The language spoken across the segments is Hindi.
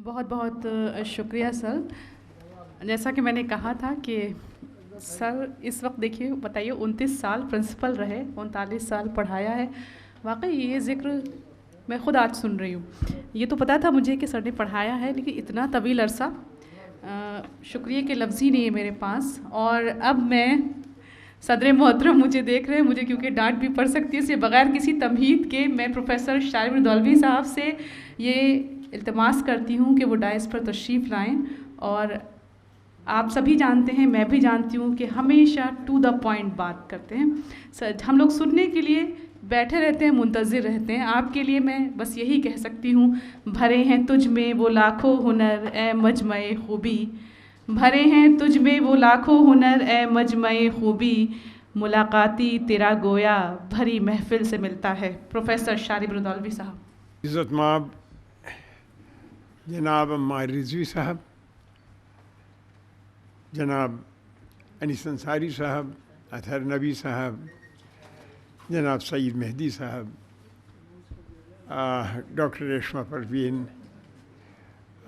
बहुत बहुत शुक्रिया सर। जैसा कि मैंने कहा था कि सर इस वक्त देखिए बताइए 29 साल प्रिंसिपल रहे, 39 साल पढ़ाया है। वाकई ये ज़िक्र मैं ख़ुद आज सुन रही हूँ। ये तो पता था मुझे कि सर ने पढ़ाया है, लेकिन इतना तवील अरसा शुक्रिया के लफ्ज़ ही नहीं है मेरे पास। और अब मैं सदर मोहतरम मुझे देख रहे हैं, मुझे क्योंकि डांट भी पड़ सकती है, इसलिए बग़ैर किसी तमहीद के मैं प्रोफेसर शारिब रिदौलवी साहब से ये इल्तिमास करती हूँ कि वो डायस पर तशरीफ़ लाएँ। और आप सभी जानते हैं, मैं भी जानती हूँ कि हमेशा टू द पॉइंट बात करते हैं सर। हम लोग सुनने के लिए बैठे रहते हैं, मुंतज़िर रहते हैं। आपके लिए मैं बस यही कह सकती हूँ, भरे हैं तुझ में वो लाखों हुनर ए मजमए खूबी, भरे हैं तुझ में वो लाखों हुनर ए मजमए खूबी, मुलाकाती तेरा गोया भरी महफिल से मिलता है। प्रोफेसर शारिब रिदौलवी साहब। इज़्ज़त माब जनाब अम्मार रिजवी साहब, जनाब अनीस अंसारी साहब, अतहर नबी साहब, जनाब सईद मेहदी साहब, डॉक्टर रेशमा परवीन,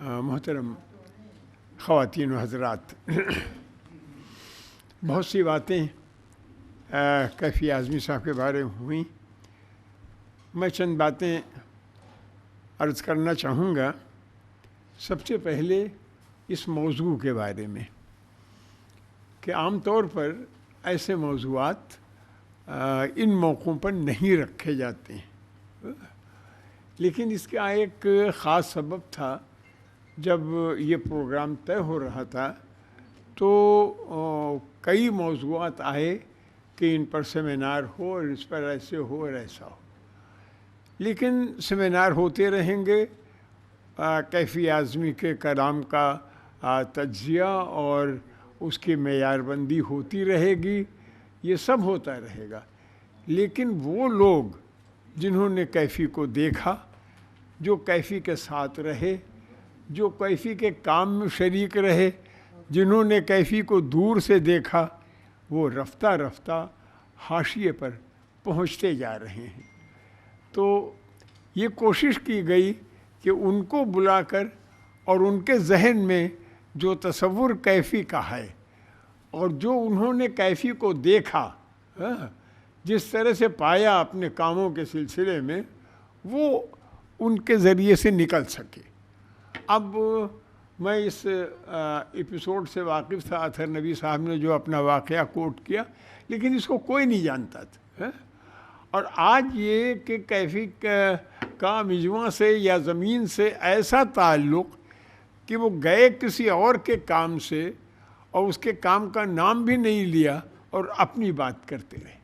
मोहतरम ख़वातीन व हज़रात, बहुत सी बातें कैफ़ी आज़मी साहब के बारे में हुई। मैं चंद बातें अर्ज़ करना चाहूँगा। सबसे पहले इस मौजू के बारे में कि आम तौर पर ऐसे मौज़ूआत इन मौक़ों पर नहीं रखे जाते हैं, लेकिन इसका एक ख़ास सबब था। जब ये प्रोग्राम तय हो रहा था तो कई मौज़ूआत आए कि इन पर सेमिनार हो और इस पर ऐसे हो और ऐसा हो, लेकिन सेमिनार होते रहेंगे, कैफ़ी आज़मी के कलाम का तज्ज़िया और उसकी मेयारबंदी होती रहेगी, ये सब होता रहेगा। लेकिन वो लोग जिन्होंने कैफ़ी को देखा, जो कैफ़ी के साथ रहे, जो कैफ़ी के काम में शरीक रहे, जिन्होंने कैफ़ी को दूर से देखा, वो रफ्ता रफ्ता हाशिए पर पहुँचते जा रहे हैं। तो ये कोशिश की गई कि उनको बुलाकर और उनके जहन में जो तसव्वुर कैफ़ी का है और जो उन्होंने कैफ़ी को देखा, जिस तरह से पाया अपने कामों के सिलसिले में, वो उनके ज़रिए से निकल सके। अब मैं इस एपिसोड से वाकिफ़ था, अतहर नबी साहब ने जो अपना वाक़या कोट किया, लेकिन इसको कोई नहीं जानता था। और आज ये कि कैफ़ी का मिजवा से या ज़मीन से ऐसा ताल्लुक़ कि वो गए किसी और के काम से और उसके काम का नाम भी नहीं लिया और अपनी बात करते रहे।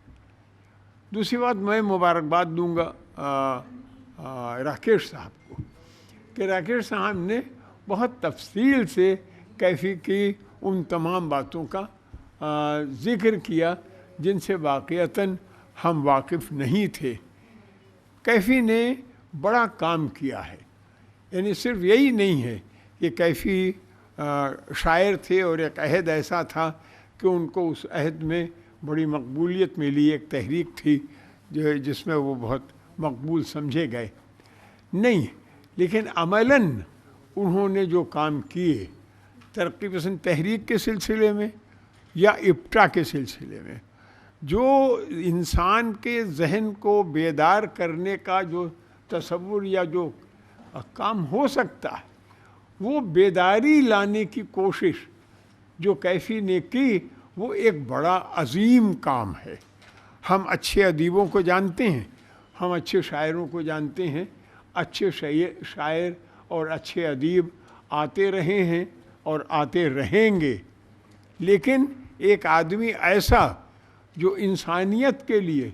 दूसरी बात, मैं मुबारकबाद दूंगा राकेश साहब को कि राकेश साहब ने बहुत तफसील से कैफ़ी की उन तमाम बातों का ज़िक्र किया जिनसे वाक़ईतन हम वाकिफ़ नहीं थे। कैफ़ी ने बड़ा काम किया है, यानी सिर्फ यही नहीं है कि कैफ़ी शायर थे और एक अहद ऐसा था कि उनको उस अहद में बड़ी मकबूलियत मिली, एक तहरीक थी जो जिसमें वो बहुत मकबूल समझे गए, नहीं, लेकिन अमलन उन्होंने जो काम किए तरक्की पसंद तहरीक के सिलसिले में या इब्टा के सिलसिले में, जो इंसान के जहन को बेदार करने का जो तसव्वुर या जो काम हो सकता है, वो बेदारी लाने की कोशिश जो कैफ़ी ने की, वो एक बड़ा अजीम काम है। हम अच्छे अदीबों को जानते हैं, हम अच्छे शायरों को जानते हैं, अच्छे शायर और अच्छे अदीब आते रहे हैं और आते रहेंगे, लेकिन एक आदमी ऐसा जो इंसानियत के लिए,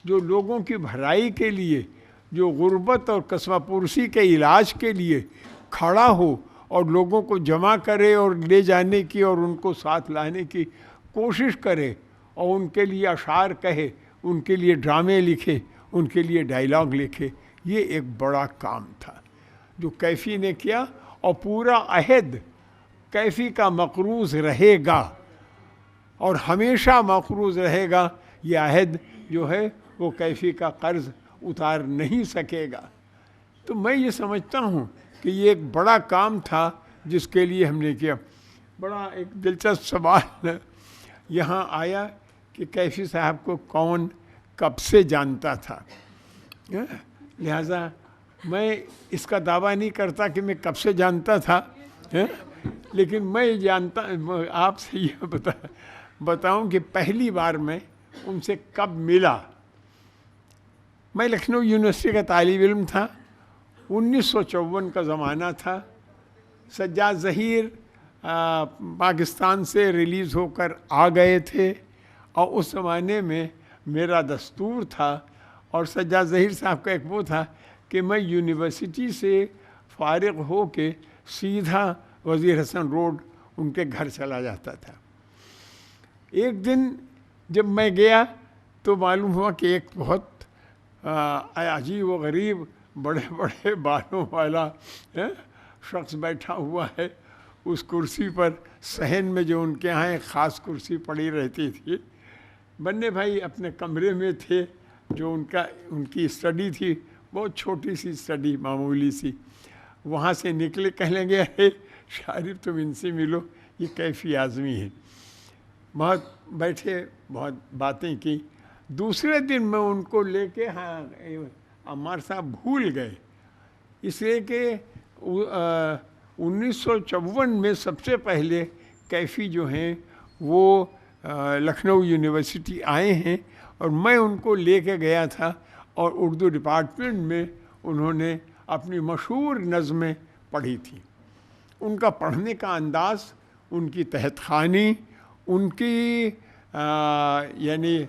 जो लोगों की भलाई के लिए, जो गुर्बत और कस्बापुरसी के इलाज के लिए खड़ा हो और लोगों को जमा करे और ले जाने की और उनको साथ लाने की कोशिश करे और उनके लिए अशार कहे, उनके लिए ड्रामे लिखे, उनके लिए डायलॉग लिखे, ये एक बड़ा काम था जो कैफ़ी ने किया। और पूरा अहद कैफ़ी का मक़रूज़ रहेगा और हमेशा मक़रूज़ रहेगा। ये अहद जो है वो कैफ़ी का कर्ज़ उतार नहीं सकेगा। तो मैं ये समझता हूँ कि ये एक बड़ा काम था जिसके लिए हमने किया। बड़ा एक दिलचस्प सवाल यहाँ आया कि कैफी साहब को कौन कब से जानता था। लिहाजा मैं इसका दावा नहीं करता कि मैं कब से जानता था, लेकिन मैं जानता, आपसे ये बताऊं कि पहली बार मैं उनसे कब मिला। मैं लखनऊ यूनिवर्सिटी का तालिब इल्म था, 1954 का ज़माना था। सज्जाद ज़हीर पाकिस्तान से रिलीज़ होकर आ गए थे और उस ज़माने में मेरा दस्तूर था और सज्जाद ज़हीर साहब का एक वो था कि मैं यूनिवर्सिटी से फ़ारिग हो के सीधा वज़ीर हसन रोड उनके घर चला जाता था। एक दिन जब मैं गया तो मालूम हुआ कि एक बहुत अजीब व गरीब बड़े बड़े बालों वाला शख्स बैठा हुआ है उस कुर्सी पर। सहन में जो उनके यहाँ एक ख़ास कुर्सी पड़ी रहती थी, बन्ने भाई अपने कमरे में थे, जो उनकी स्टडी थी, बहुत छोटी सी स्टडी, मामूली सी। वहाँ से निकले, कहने लगे अरे शारिफ तुम इनसे मिलो, ये कैफी आज़मी है। बहुत बैठे, बहुत बातें की। दूसरे दिन मैं उनको लेके, हाँ अम्मार साहब भूल गए, इसलिए कि 1954 में सबसे पहले कैफ़ी जो हैं वो लखनऊ यूनिवर्सिटी आए हैं और मैं उनको लेके गया था और उर्दू डिपार्टमेंट में उन्होंने अपनी मशहूर नज़में पढ़ी थी। उनका पढ़ने का अंदाज़, उनकी तहतख़ानी, उनकी यानी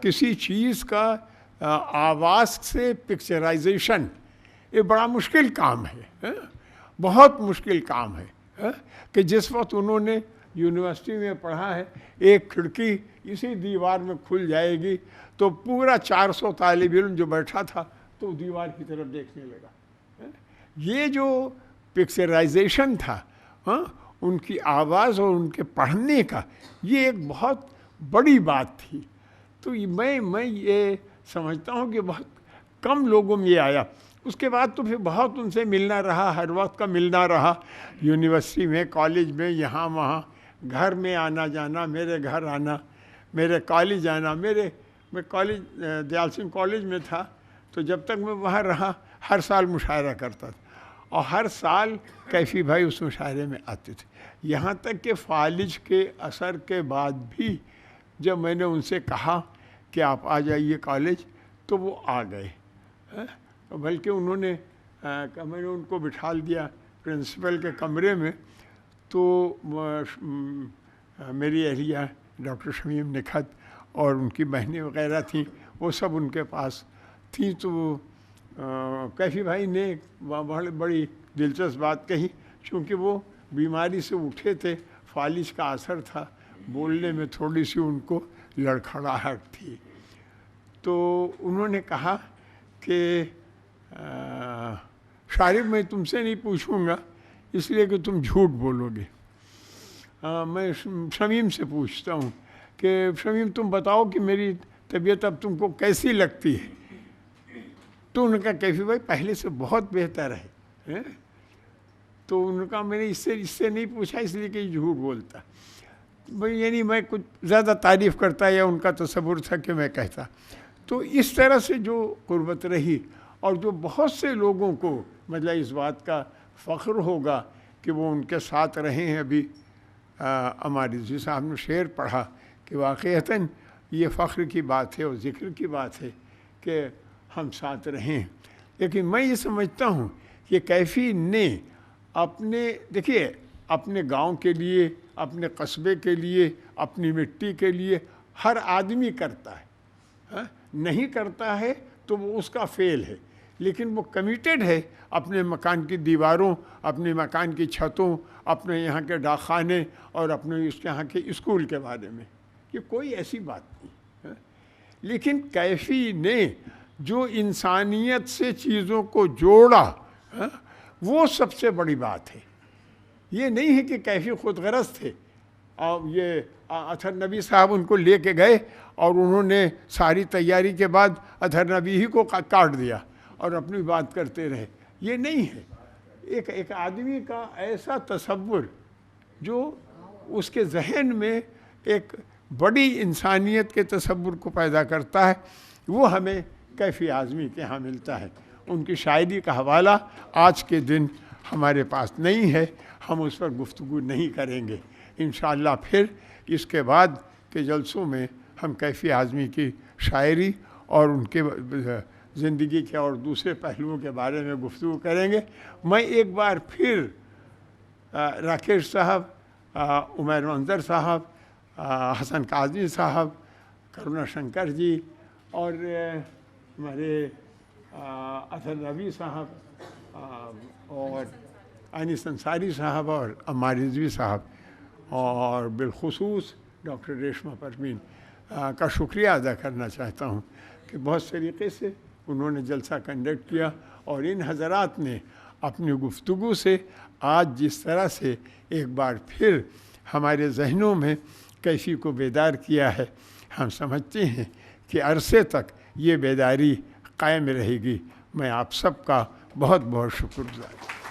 किसी चीज़ का आवाज़ से पिक्चराइजेशन, ये बड़ा मुश्किल काम है, बहुत मुश्किल काम है, कि जिस वक्त उन्होंने यूनिवर्सिटी में पढ़ा है, एक खिड़की इसी दीवार में खुल जाएगी तो पूरा 400 तालिब इल्म जो बैठा था तो दीवार की तरफ देखने लगा। ये जो पिक्चराइजेशन था, उनकी आवाज़ और उनके पढ़ने का, ये एक बहुत बड़ी बात थी। तो मैं ये समझता हूँ कि बहुत कम लोगों में ये आया। उसके बाद तो फिर बहुत उनसे मिलना रहा, हर वक्त का मिलना रहा, यूनिवर्सिटी में, कॉलेज में, यहाँ वहाँ, घर में आना जाना, मेरे घर आना, मेरे कॉलेज आना। मैं कॉलेज दयाल सिंह कॉलेज में था, तो जब तक मैं वहाँ रहा हर साल मुशायरा करता था और हर साल कैफी भाई उस मुशायरे में आते थे। यहाँ तक कि फ़ालिज के असर के बाद भी जब मैंने उनसे कहा कि आप आ जाइए कॉलेज, तो वो आ गए। बल्कि उन्होंने मैंने उनको बिठा दिया प्रिंसिपल के कमरे में, तो मेरी अहलिया डॉक्टर शमीम निखत और उनकी बहनें वग़ैरह थीं, वो सब उनके पास थी। तो कैफी भाई ने बड़ी दिलचस्प बात कही, चूँकि वो बीमारी से उठे थे, फालिज का असर था, बोलने में थोड़ी सी उनको लड़खड़ाहट थी। तो उन्होंने कहा कि शारिफ मैं तुमसे नहीं पूछूंगा इसलिए कि तुम झूठ बोलोगे, मैं शमीम से पूछता हूँ कि शमीम तुम बताओ कि मेरी तबीयत अब तुमको कैसी लगती है। तो उन्होंने कहा कैफी भाई पहले से बहुत बेहतर है। तो उन्होंने कहा मैंने इससे नहीं पूछा इसलिए कि झूठ बोलता। भाई यानी मैं कुछ ज़्यादा तारीफ़ करता या उनका तसव्वुर था कि मैं कहता। तो इस तरह से जो क़ुर्बत रही और जो बहुत से लोगों को मतलब इस बात का फ़ख्र होगा कि वो उनके साथ रहे हैं। अभी अमार रिज़वी साहब ने शेर पढ़ा कि वाक़ईतन ये फ़ख्र की बात है और ज़िक्र की बात है कि हम साथ रहें। लेकिन मैं ये समझता हूँ कि कैफ़ी ने देखिए अपने गांव के लिए, अपने कस्बे के लिए, अपनी मिट्टी के लिए हर आदमी करता है, नहीं करता है तो वो उसका फ़ेल है, लेकिन वो कमिटेड है अपने मकान की दीवारों, अपने मकान की छतों, अपने यहाँ के डाकखाने और अपने उसके यहाँ के स्कूल के बारे में। ये कोई ऐसी बात नहीं है। लेकिन कैफ़ी ने जो इंसानियत से चीज़ों को जोड़ा वो सबसे बड़ी बात है। ये नहीं है कि कैफ़ी खुद गरज थे और ये अतहर नबी साहब उनको लेके गए और उन्होंने सारी तैयारी के बाद अतहर नबी ही को काट दिया और अपनी बात करते रहे। ये नहीं है। एक आदमी का ऐसा तसव्वुर जो उसके जहन में एक बड़ी इंसानियत के तसव्वुर को पैदा करता है, वो हमें कैफी आज़मी के यहाँ मिलता है। उनकी शायरी का हवाला आज के दिन हमारे पास नहीं है, हम उस पर गुफ्तगू नहीं करेंगे। इंशाअल्लाह फिर इसके बाद के जलसों में हम कैफी आज़मी की शायरी और उनके ज़िंदगी के और दूसरे पहलुओं के बारे में गुफ्तगू करेंगे। मैं एक बार फिर राकेश साहब, उमर मंजर साहब, हसन काज़मी साहब, करुणा शंकर जी और हमारे अथर रवि साहब और अनीस अंसारी साहब और अम्मार रिजवी साहब और बिलखुसूस डॉक्टर रेशमा परवीन का शुक्रिया अदा करना चाहता हूँ कि बहुत तरीक़े से उन्होंने जलसा कंडक्ट किया और इन हज़रात ने अपनी गुफ्तगू से आज जिस तरह से एक बार फिर हमारे जहनों में कैफी को बेदार किया है, हम समझते हैं कि अरसे तक ये बेदारी कायम रहेगी। मैं आप सबका बहुत बहुत शुक्रगुज़ार हूँ।